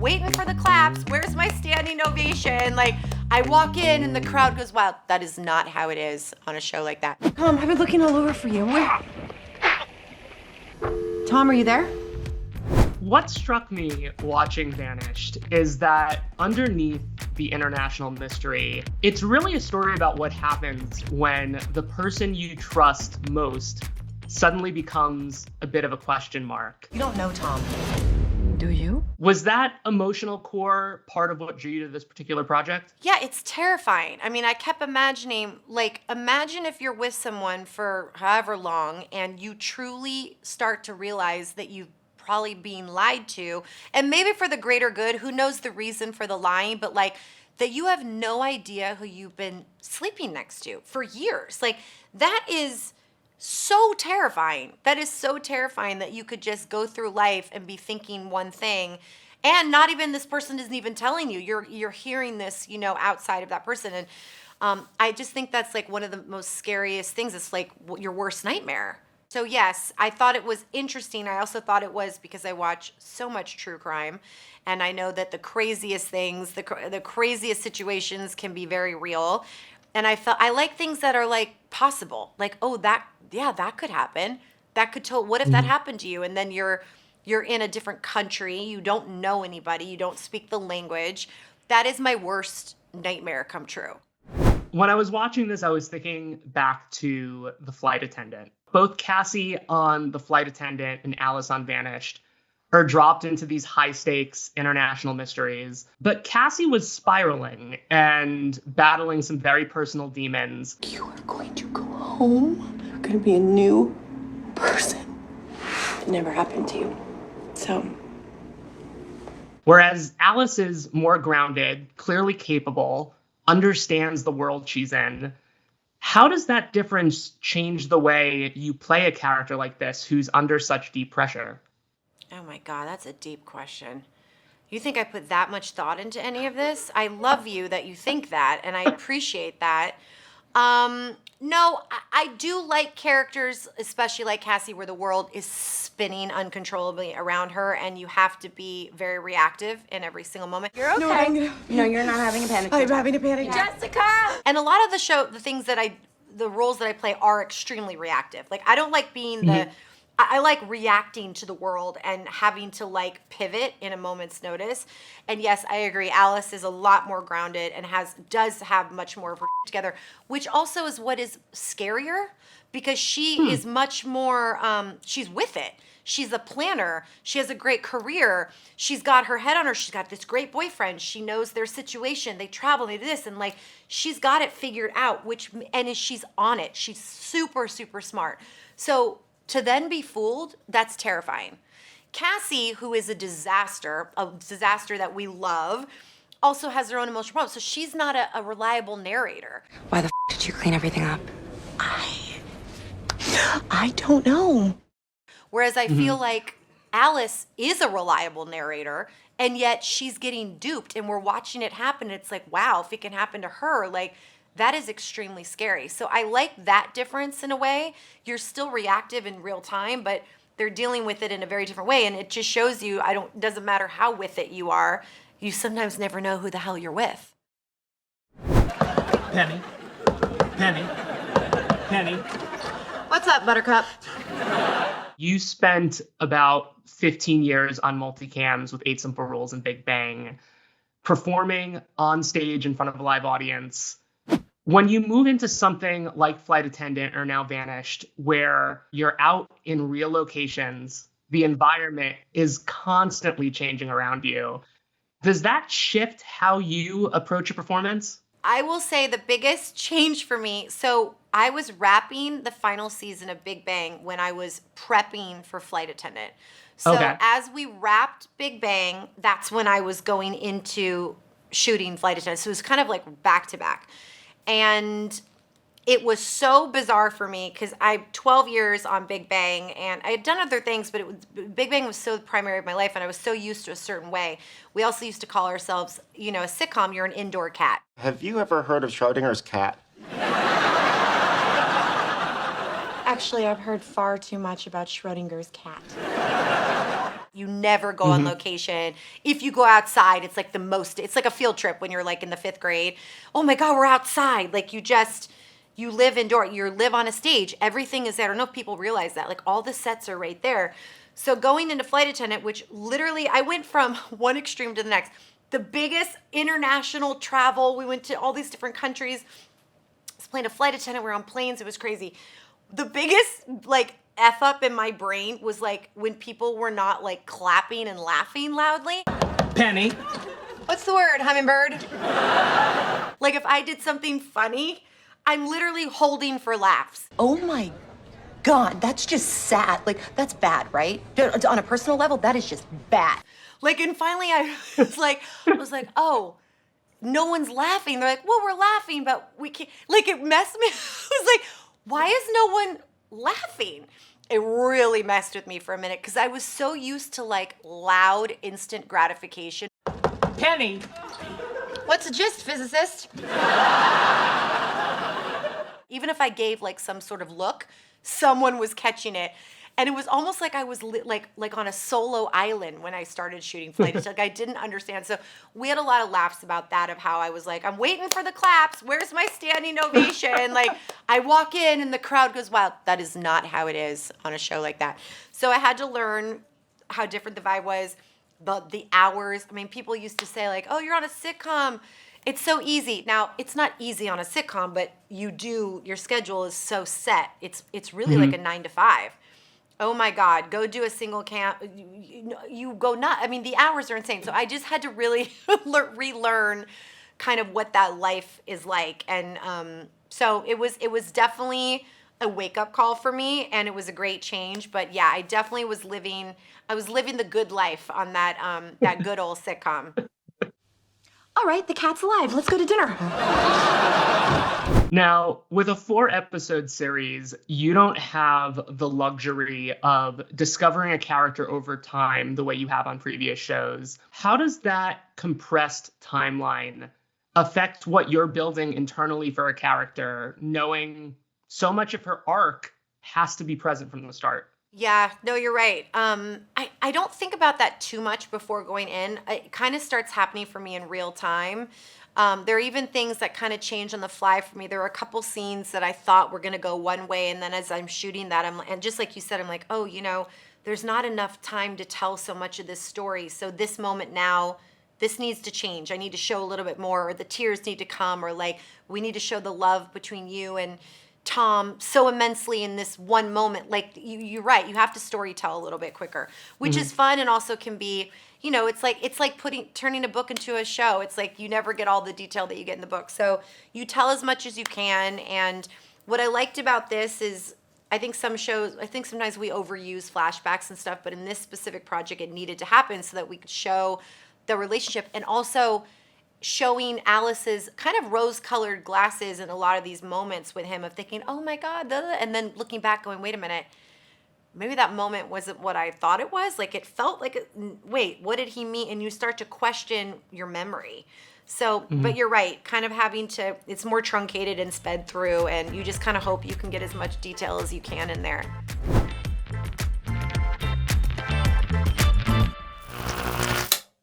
waiting for the claps. Where's my standing ovation? Like, I walk in and the crowd goes wild. That is not how it is on a show like that. Tom, I've been looking all over for you. Where? Tom, are you there? What struck me watching Vanished is that underneath the international mystery, it's really a story about what happens when the person you trust most suddenly becomes a bit of a question mark. You don't know Tom. Do you? Was that emotional core part of what drew you to this particular project? Yeah, it's terrifying. I mean, I kept imagining, like, imagine if you're with someone for however long and you truly start to realize that you've probably being lied to, and maybe for the greater good, who knows the reason for the lying, but like that you have no idea who you've been sleeping next to for years. Like, that is so terrifying. That is so terrifying that you could just go through life and be thinking one thing, and not even, this person isn't even telling you. You're hearing this, you know, outside of that person. And I just think that's like one of the most scariest things. It's like your worst nightmare. So yes, I thought it was interesting. I also thought it was, because I watch so much true crime, and I know that the craziest things, the craziest situations can be very real. And I like things that are like possible. Like, oh, that could happen. That could what if that happened to you? And then you're in a different country. You don't know anybody. You don't speak the language. That is my worst nightmare come true. When I was watching this, I was thinking back to The Flight Attendant. Both Cassie on The Flight Attendant and Alice on Vanished are dropped into these high-stakes international mysteries. But Cassie was spiraling and battling some very personal demons. You are going to go home. You're going to be a new person. It never happened to you. So. Whereas Alice is more grounded, clearly capable, understands the world she's in. How does that difference change the way you play a character like this who's under such deep pressure? Oh my God, that's a deep question. You think I put that much thought into any of this? I love you that you think that, and I appreciate that. No, I do like characters, especially like Cassie, where the world is spinning uncontrollably around her, and you have to be very reactive in every single moment. You're okay. No, you're not having a panic attack. I'm having a panic attack. Jessica! And a lot of the roles that I play are extremely reactive. Like, I don't like being I like reacting to the world and having to like pivot in a moment's notice. And yes, I agree. Alice is a lot more grounded and does have much more of her together, which also is what is scarier, because she is much more, she's with it. She's a planner. She has a great career. She's got her head on her. She's got this great boyfriend. She knows their situation. They travel, they do this. And like, she's got it figured out, she's on it. She's super, super smart. So to then be fooled, that's terrifying. Cassie, who is a disaster that we love, also has her own emotional problems. So she's not a reliable narrator. Why the did you clean everything up? I don't know. Whereas I feel like Alice is a reliable narrator, and yet she's getting duped, and we're watching it happen. It's like, wow, if it can happen to her, like, that is extremely scary. So I like that difference in a way. You're still reactive in real time, but they're dealing with it in a very different way. And it just shows you, it doesn't matter how with it you are, you sometimes never know who the hell you're with. Penny. What's up, Buttercup? You spent about 15 years on multicams with 8 Simple Rules and Big Bang, performing on stage in front of a live audience. When you move into something like Flight Attendant or now Vanished, where you're out in real locations, the environment is constantly changing around you. Does that shift how you approach a performance? I will say the biggest change for me, so I was wrapping the final season of Big Bang when I was prepping for Flight Attendant. So as we wrapped Big Bang, that's when I was going into shooting Flight Attendant. So it was kind of like back to back. And it was so bizarre for me because I 12 years on Big Bang, and I had done other things, but Big Bang was so primary of my life, and I was so used to a certain way. We also used to call ourselves, a sitcom, you're an indoor cat. Have you ever heard of Schrodinger's cat? Actually, I've heard far too much about Schrodinger's cat. You never go on location. If you go outside, it's like it's like a field trip when you're like in the 5th grade. Oh my God, we're outside. Like you live indoor, you live on a stage. Everything is there. I don't know if people realize that. Like all the sets are right there. So going into flight attendant, which literally I went from one extreme to the next. The biggest international travel. We went to all these different countries. I was playing a flight attendant. We were on planes. It was crazy. The biggest like F up in my brain was like when people were not like clapping and laughing loudly. Penny. What's the word, hummingbird? Like if I did something funny, I'm literally holding for laughs. Oh my God, that's just sad. Like, that's bad, right? On a personal level, that is just bad. Like, and finally I was like, oh, no one's laughing. They're like, well, we're laughing, but we can't. Like, it messed me. I was like, why is no one laughing? It really messed with me for a minute because I was so used to like loud instant gratification. Penny. What's the gist, physicist? Even if I gave like some sort of look, someone was catching it. And it was almost like I was like on a solo island when I started shooting flight. It's like I didn't understand. So we had a lot of laughs about that, of how I was like, I'm waiting for the claps. Where's my standing ovation? Like I walk in and the crowd goes wild. That is not how it is on a show like that. So I had to learn how different the vibe was, the hours. I mean, people used to say like, oh, you're on a sitcom. It's so easy. Now, it's not easy on a sitcom, but your schedule is so set. It's really like a 9 to 5. Oh my God, go do a single camp. You go nuts. I mean, the hours are insane. So I just had to really relearn kind of what that life is like. And so it was definitely a wake-up call for me, and it was a great change. But yeah, I definitely was living the good life on that good old sitcom. All right, the cat's alive. Let's go to dinner. Now, with a 4-episode series, you don't have the luxury of discovering a character over time the way you have on previous shows. How does that compressed timeline affect what you're building internally for a character, knowing so much of her arc has to be present from the start? Yeah, no, you're right. I don't think about that too much before going in. It kind of starts happening for me in real time. There are even things that kind of change on the fly for me. There are a couple scenes that I thought were going to go one way, and then as I'm shooting that, and just like you said, I'm like, oh, there's not enough time to tell so much of this story. So this moment now, this needs to change. I need to show a little bit more, or the tears need to come, or like we need to show the love between you and Tom so immensely in this one moment. Like you're right, you have to story tell a little bit quicker, which is fun, and also can be, it's like turning a book into a show. It's like you never get all the detail that you get in the book. So you tell as much as you can. And what I liked about this is I think sometimes we overuse flashbacks and stuff, but in this specific project it needed to happen so that we could show the relationship, and also showing Alice's kind of rose-colored glasses in a lot of these moments with him, of thinking, oh my God, and then looking back going, wait a minute, maybe that moment wasn't what I thought it was. Like it felt like, wait, what did he mean? And you start to question your memory. So, but you're right, kind of it's more truncated and sped through, and you just kind of hope you can get as much detail as you can in there.